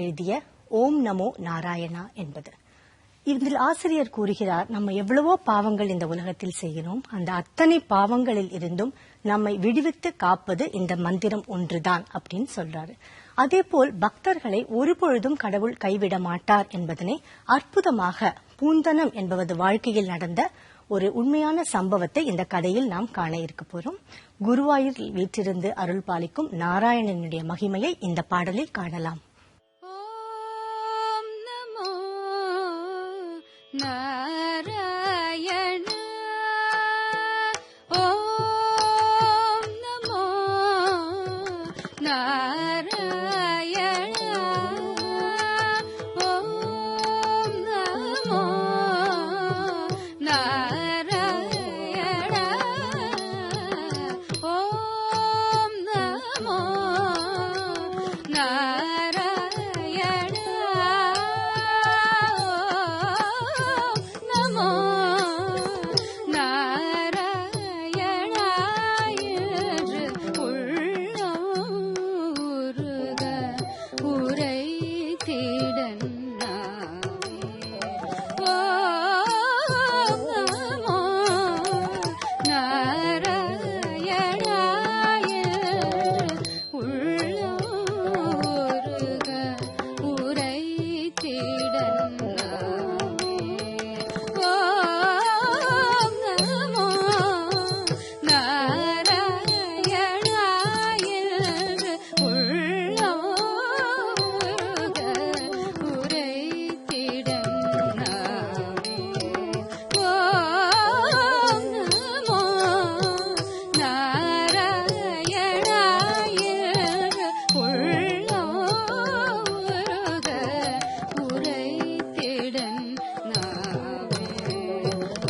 எழுதிய ஓம் நமோ நாராயணா என்பது. இதில் ஆசிரியர் கூறுகிறார், நம்ம எவ்வளவோ பாவங்கள் இந்த உலகத்தில் செய்கிறோம். அந்த அத்தனை பாவங்களில் இருந்தும் நம்மை விடுவித்து காப்பது இந்த மந்திரம் ஒன்றுதான் அப்படின்னு சொல்றாரு. அதேபோல் பக்தர்களை ஒருபொழுதும் கடவுள் கைவிட மாட்டார் என்பதனை அற்புதமாக பூந்தனம் என்பவது வாழ்க்கையில் நடந்த ஒரு உண்மையான சம்பவத்தை இந்த கதையில் நாம் காண இருக்க போறோம். குருவாயூரில் வீற்றிருந்து அருள் பாலிக்கும் நாராயணனுடைய மகிமையை இந்த பாடலில் காணலாம். ஓம் நமோ